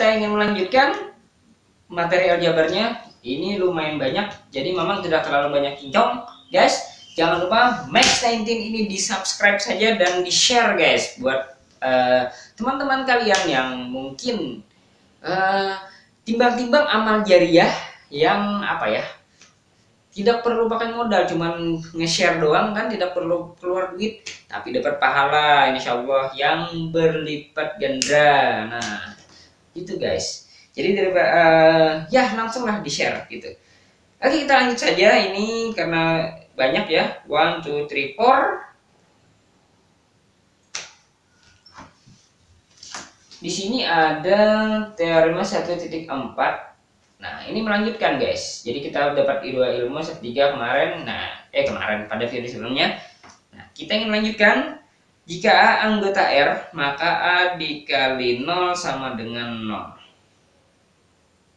kita ingin melanjutkan materi aljabarnya. Ini lumayan banyak, jadi memang tidak terlalu banyak kincong, guys. Jangan lupa Max19 ini di subscribe saja dan di share, guys, buat teman-teman kalian yang mungkin timbang-timbang amal jariah yang apa ya, tidak perlu pakai modal, cuman nge-share doang kan, tidak perlu keluar duit, tapi dapat pahala insya Allah yang berlipat ganda. Nah itu, guys. Jadi daripada ya langsunglah di share gitu. Oke, kita lanjut saja ini karena banyak ya. 1, 2, 3, 4. Di sini ada teorema 1.4. Nah, ini melanjutkan, guys. Jadi kita dapat I2 ilmu 1/3 kemarin. Nah, kemarin pada video sebelumnya. Nah, kita ingin melanjutkan. Jika A anggota R, maka A dikali 0 sama dengan 0.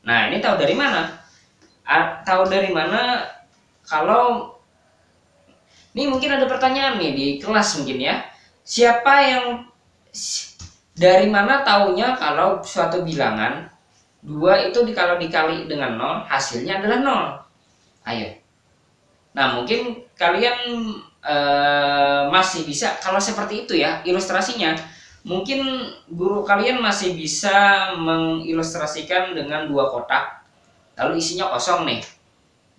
Nah, ini tahu dari mana? Tahu dari mana? Kalau ini mungkin ada pertanyaan nih di kelas mungkin ya. Siapa yang dari mana taunya kalau suatu bilangan 2 itu kalau dikali dengan 0 hasilnya adalah 0? Ayo. Nah, mungkin kalian masih bisa kalau seperti itu ya ilustrasinya. Mungkin guru kalian masih bisa mengilustrasikan dengan 2 kotak lalu isinya kosong nih.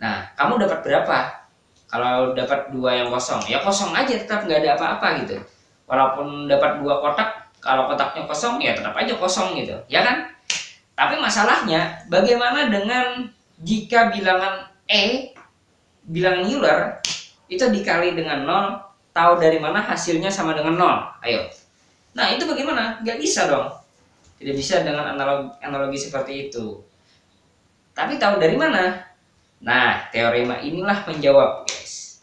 Nah, kamu dapat berapa? Kalau dapat 2 yang kosong, ya kosong aja, tetap nggak ada apa-apa gitu. Walaupun dapat 2 kotak, kalau kotaknya kosong ya tetap aja kosong gitu, ya kan? Tapi masalahnya bagaimana dengan jika bilangan bilangan Euler itu dikali dengan 0, tahu dari mana hasilnya sama dengan 0? Ayo. Nah, itu bagaimana? Nggak bisa dong. Tidak bisa dengan analogi seperti itu. Tapi tahu dari mana? Nah, teorema inilah menjawab, guys.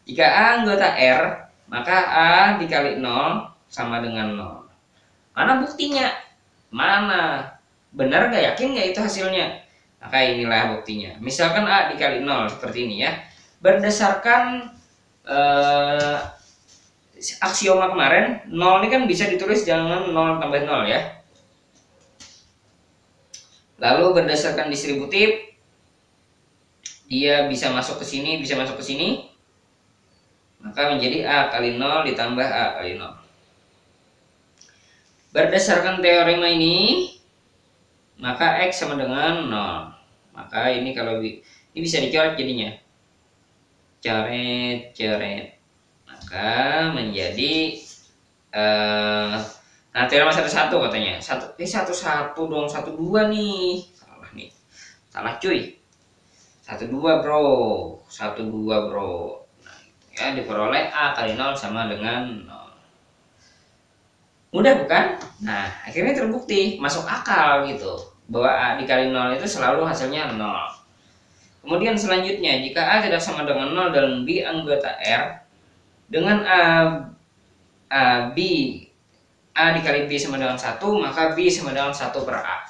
Jika A anggota R, maka A dikali 0 sama dengan 0. Mana buktinya? Mana? Benar nggak, yakin nggak itu hasilnya? Maka inilah buktinya. Misalkan A dikali 0 seperti ini ya. Berdasarkan aksioma kemarin, 0 ini kan bisa ditulis dengan 0 tambah 0 ya. Lalu berdasarkan distributif, dia bisa masuk ke sini, bisa masuk ke sini. Maka menjadi A kali 0 ditambah A kali 0. Berdasarkan teorema ini, maka X sama dengan 0. Maka ini kalau ini bisa dicoret jadinya. Coret. Maka menjadi nah, teorema 1 katanya. 1 dong, 1 2 nih. Salah nih. Salah cuy. 1 2 bro. 1 2 bro. Nah, ya diperoleh A kali 0 sama dengan 0. Mudah bukan? Nah, akhirnya terbukti, masuk akal gitu. Bahwa A dikali 0 itu selalu hasilnya 0. Kemudian selanjutnya, jika A tidak sama dengan 0 dan B anggota R, dengan A dikali B sama dengan 1, maka B sama dengan 1 per A.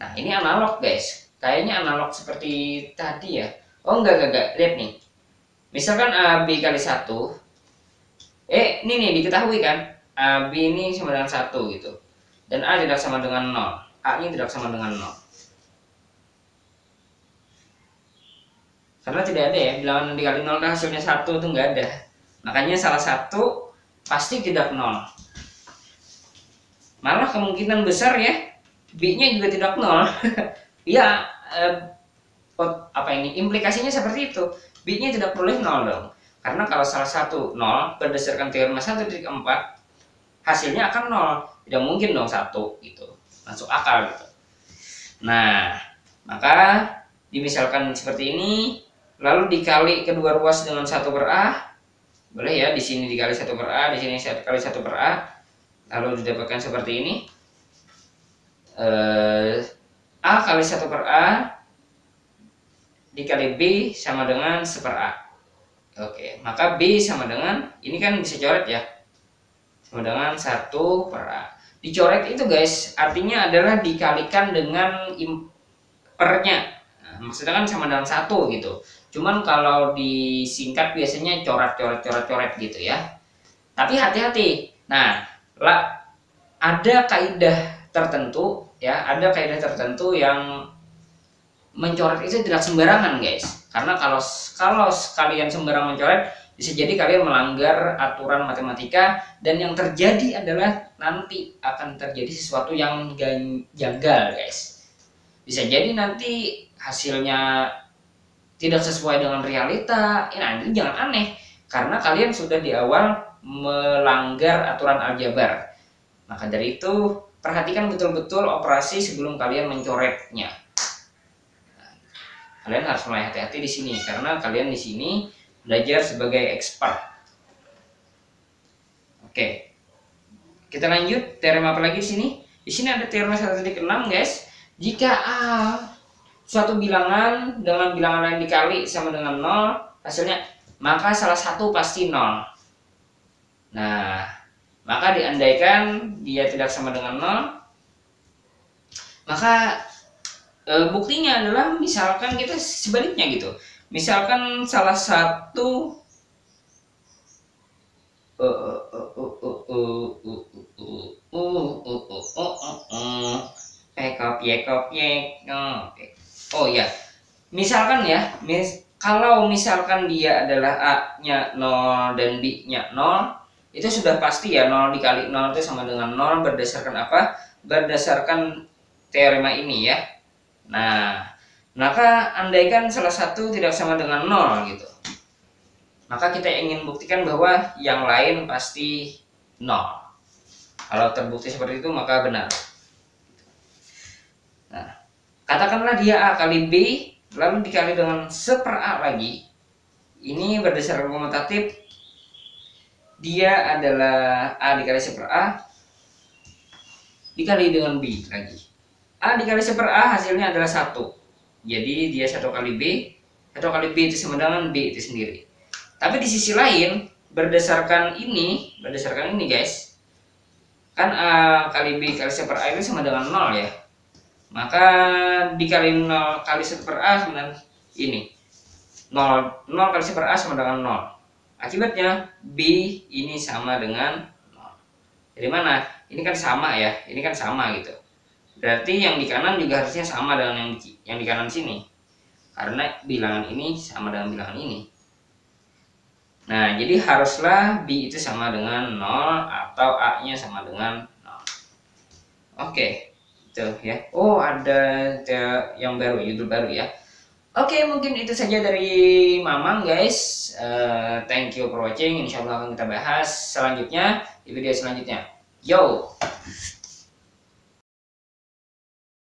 Nah, ini analog, guys. Kayaknya analog seperti tadi ya. Oh, enggak. Lihat nih. Misalkan A B kali 1. Ini nih diketahui kan? A B ini sama dengan 1 gitu. Dan A tidak sama dengan 0. A nya tidak sama dengan 0. Karena tidak ada ya, bilangan dikali 0 hasilnya 1 itu enggak ada. Makanya salah satu pasti tidak 0. Malah kemungkinan besar ya B-nya juga tidak 0. Ya, implikasinya seperti itu. B-nya tidak boleh 0 dong. Karena kalau salah satu 0 berdasarkan teorema 1.4, hasilnya akan 0. Tidak mungkin dong 1 gitu. Masuk akal gitu. Nah, maka dimisalkan seperti ini, lalu dikali kedua ruas dengan 1 per A. Boleh ya, di sini dikali 1 per A, di sini dikali 1 per A. Lalu didapatkan seperti ini. A kali 1 per A dikali B sama dengan 1 per A. Oke, maka B sama dengan, ini kan bisa coret ya, sama dengan 1 per A. Dicoret itu, guys, artinya adalah dikalikan dengan pernya. Nah, maksudnya kan sama dengan 1 gitu. Cuman kalau disingkat biasanya coret gitu ya. Tapi hati-hati. Nah, ada kaidah tertentu ya, ada kaidah tertentu yang mencoret itu tidak sembarangan guys. Karena kalau kalian sembarang mencoret, bisa jadi kalian melanggar aturan matematika, dan yang terjadi adalah nanti akan terjadi sesuatu yang janggal guys. Bisa jadi nanti hasilnya tidak sesuai dengan realita. Nah, ini jangan aneh, karena kalian sudah di awal melanggar aturan aljabar. Maka dari itu, perhatikan betul-betul operasi sebelum kalian mencoretnya. Kalian harus mulai hati-hati di sini, karena kalian di sini belajar sebagai expert. Oke, kita lanjut. Teorem apa lagi di sini? Di sini ada teorem 1.6 guys. Jika A suatu bilangan dengan bilangan lain dikali sama dengan 0 hasilnya, maka salah satu pasti 0. Nah, maka diandaikan dia tidak sama dengan 0, maka buktinya adalah misalkan kita sebaliknya gitu. Misalkan salah satu oh ya, misalkan ya, kalau misalkan dia adalah A-nya 0 dan B-nya 0, itu sudah pasti ya 0 dikali 0 itu sama dengan 0 berdasarkan apa? Berdasarkan teorema ini ya. Nah, maka andaikan salah satu tidak sama dengan 0 gitu, maka kita ingin buktikan bahwa yang lain pasti 0. Kalau terbukti seperti itu maka benar. Nah, katakanlah dia A kali B lalu dikali dengan 1/A lagi. Ini berdasarkan komutatif, dia adalah A dikali 1/A dikali dengan B lagi. A dikali 1/A hasilnya adalah 1. Jadi dia 1 kali B. 1 kali B itu sama dengan B itu sendiri. Tapi di sisi lain, berdasarkan ini guys, kan A kali B kali 1/A itu sama dengan 0 ya. Maka dikali 0 kali 1/A sama dengan ini. 0 kali 1/A sama dengan 0. Akibatnya B ini sama dengan 0. Jadi mana? Ini kan sama ya, ini kan sama gitu. Berarti yang di kanan juga harusnya sama dengan yang di kanan sini. Karena bilangan ini sama dengan bilangan ini. Nah, jadi haruslah B itu sama dengan 0 atau A-nya sama dengan 0. Oke, itu ya. Oh, ada yang baru, judul baru ya. Oke, mungkin itu saja dari Mamang guys. Thank you for watching. Insya Allah akan kita bahas selanjutnya di video selanjutnya. Yo!